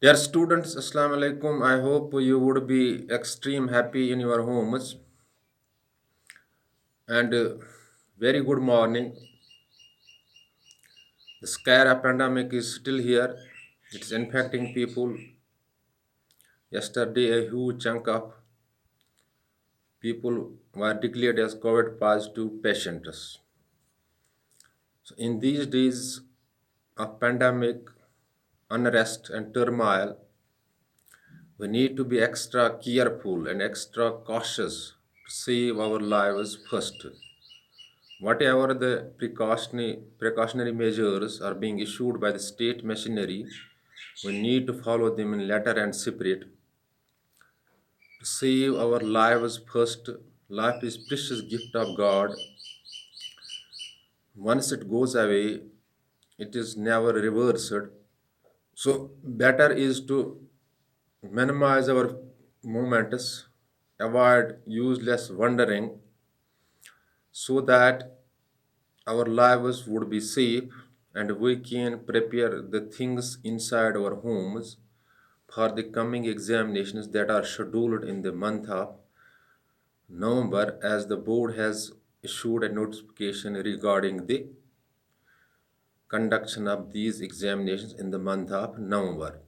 Dear students, Assalamu alaikum. I hope you would be extreme happy in your homes and very good morning. The scare pandemic is still here. It's infecting people. Yesterday, a huge chunk of people were declared as COVID positive patients. So, in these days of pandemic, unrest, and turmoil, we need to be extra careful and extra cautious to save our lives first. Whatever the precautionary measures are being issued by the state machinery, we need to follow them in letter and spirit to save our lives first. Life is precious gift of God. Once it goes away, it is never reversed. So better is to minimize our movements, avoid useless wandering, so that our lives would be safe and we can prepare the things inside our homes for the coming examinations that are scheduled in the month of November, as the board has issued a notification regarding the conduction of these examinations in the month of November.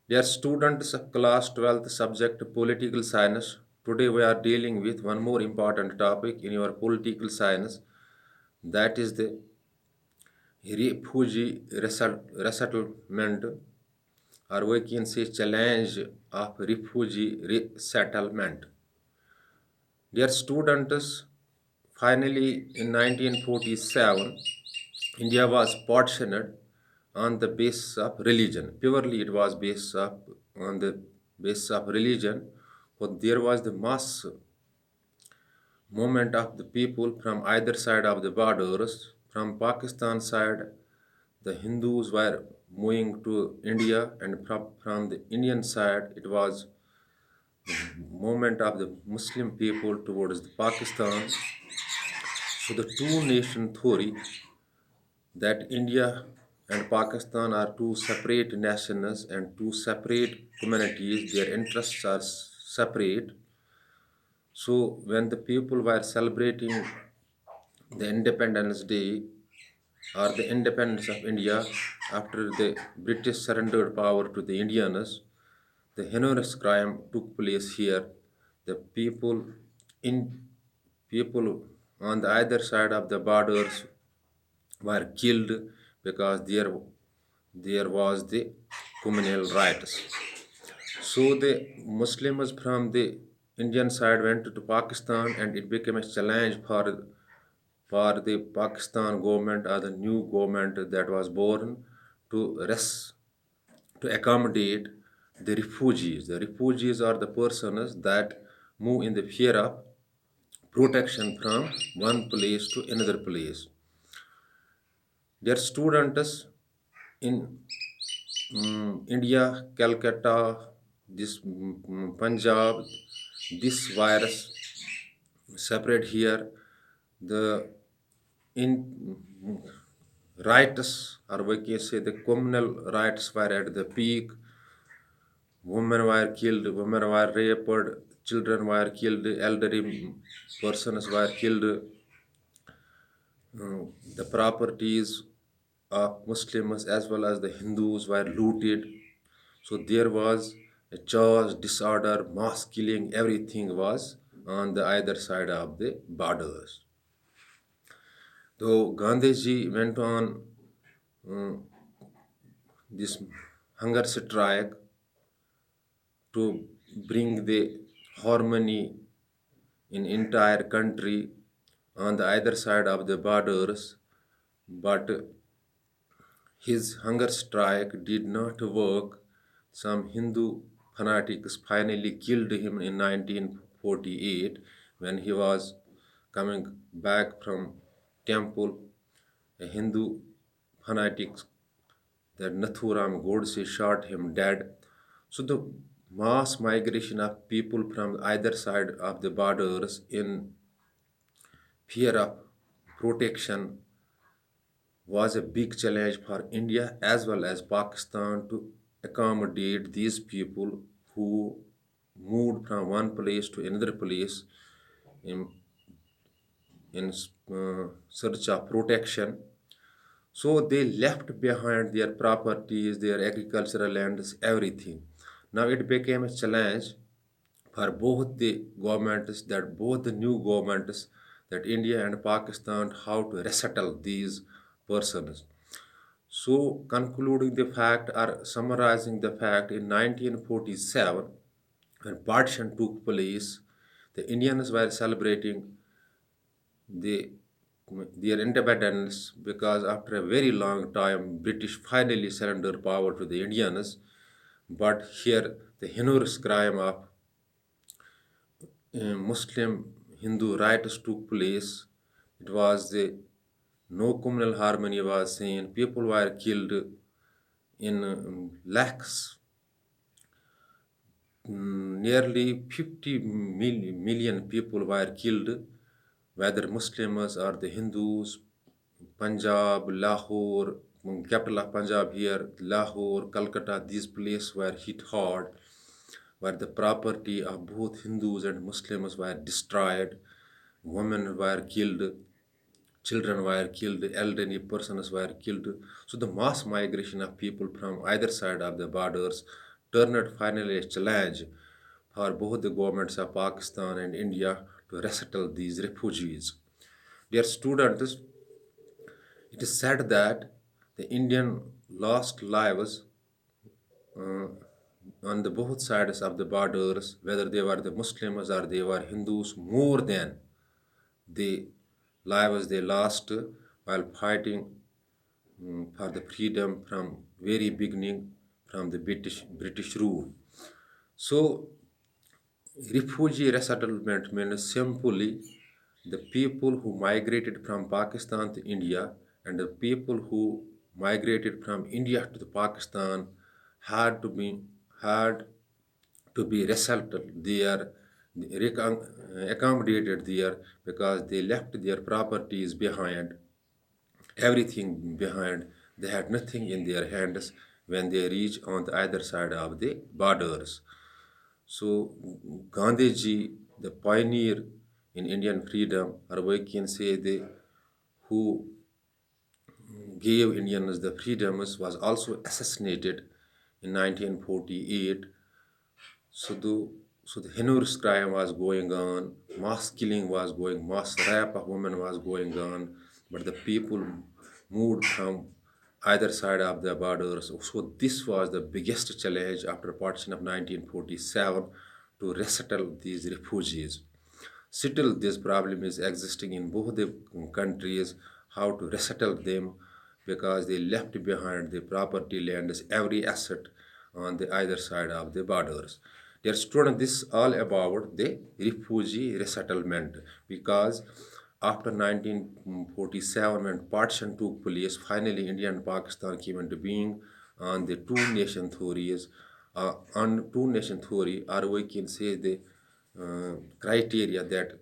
Dear students of class 12th subject political science, today we are dealing with one more important topic in your political science, that is the refugee resettlement, or we can say challenge of refugee resettlement. Dear students, finally in 1947, India was partitioned on the basis of religion. Purely it was based on the basis of religion, but there was the mass movement of the people from either side of the borders. From Pakistan side, the Hindus were moving to India, and from the Indian side, it was movement of the Muslim people towards the Pakistan. So the two nation theory that India and Pakistan are two separate nations and two separate communities, their interests are separate. So when the people were celebrating the Independence Day or the independence of India after the British surrendered power to the Indians, the heinous crime took place here. The in people on the either side of the borders were killed because there was the communal riots. So the Muslims from the Indian side went to Pakistan, and it became a challenge for the Pakistan government or the new government that was born to to accommodate the refugees. The refugees are the persons that move in the fear of protection from one place to another place. Their students in India, Calcutta, this Punjab, this virus separate here. The in rights, or we can say the communal rights, were at the peak. Women were killed, women were raped, children were killed, elderly persons were killed. The properties of Muslims as well as the Hindus were looted. So there was a chaos, disorder, mass killing, everything was on the either side of the borders. Though Gandhiji went on this hunger strike to bring the harmony in entire country on the either side of the borders, but his hunger strike did not work. Some Hindu fanatics finally killed him in 1948 when he was coming back from temple. A Hindu fanatics that Nathuram Godse shot him dead. So the mass migration of people from either side of the borders in fear of protection was a big challenge for India as well as Pakistan to accommodate these people who moved from one place to another place in, in search of protection. So they left behind their properties, their agricultural lands, everything. Now it became a challenge for both the governments, that both the new governments, that India and Pakistan, how to resettle these persons. So concluding the fact or summarizing the fact, in 1947, when partition took place, the Indians were celebrating the, their independence because after a very long time, British finally surrendered power to the Indians. But here, the heinous crime of Muslim Hindu riots took place. It was the no communal harmony was seen. People were killed in lakhs. Nearly 50 million people were killed, whether Muslims or the Hindus. Punjab, Lahore, capital of Punjab here, Lahore, Calcutta, these places were hit hard, where the property of both Hindus and Muslims were destroyed, women were killed, children were killed, elderly persons were killed. So the mass migration of people from either side of the borders turned finally a challenge for both the governments of Pakistan and India to resettle these refugees. Dear students, it is said that the Indian lost lives uh, on the both sides of the borders, whether they were the Muslims or they were Hindus, more than the lives they lost while fighting for the freedom from very beginning from the British rule. So refugee resettlement means simply the people who migrated from Pakistan to India and the people who migrated from India to the Pakistan had to be had to be resettled there, accommodated there, because they left their properties behind, everything behind. They had nothing in their hands when they reached on the other side of the borders. So Gandhiji, the pioneer in Indian freedom, or we can say the who gave Indians the freedoms, was also assassinated in 1948. So the heinous crime was going on, mass killing was going, mass rape of women was going on, but the people moved from either side of the borders. So this was the biggest challenge after partition of 1947 to resettle these refugees. Still, this problem is existing in both the countries, how to resettle them, because they left behind the property, lands, every asset on the either side of the borders. Dear student, this is all about the refugee resettlement, because after 1947, when partition took place, finally India and Pakistan came into being on the two nation theories, on two nation theory, or we can say the criteria that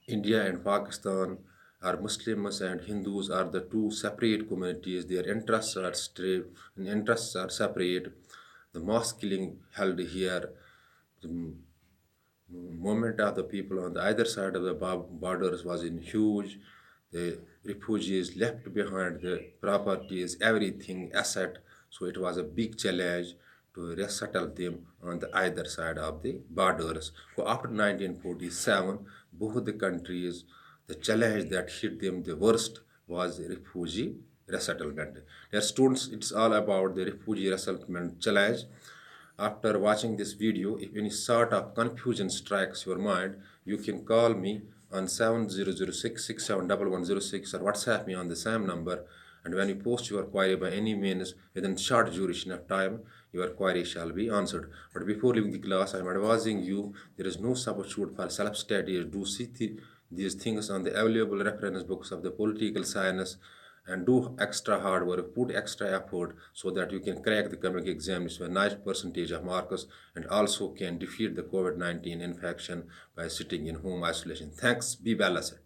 India and Pakistan are Muslims and Hindus are the two separate communities. Their interests are separate. The mass killing held here, the movement of the people on the either side of the borders was in huge. The refugees left behind the properties, everything, asset. So it was a big challenge to resettle them on the either side of the borders. So after 1947, both the countries, the challenge that hit them the worst was the refugee resettlement. Dear students, it's all about the refugee resettlement challenge. After watching this video, if any sort of confusion strikes your mind, you can call me on 7006671106 or WhatsApp me on the same number. And when you post your query by any means within short duration of time, your query shall be answered. But before leaving the class, I am advising you there is no substitute for self-study. Do see these things on the available reference books of the political science and do extra hard work, put extra effort so that you can crack the coming exams with a nice percentage of marks and also can defeat the COVID-19 infection by sitting in home isolation. Thanks. Be balanced.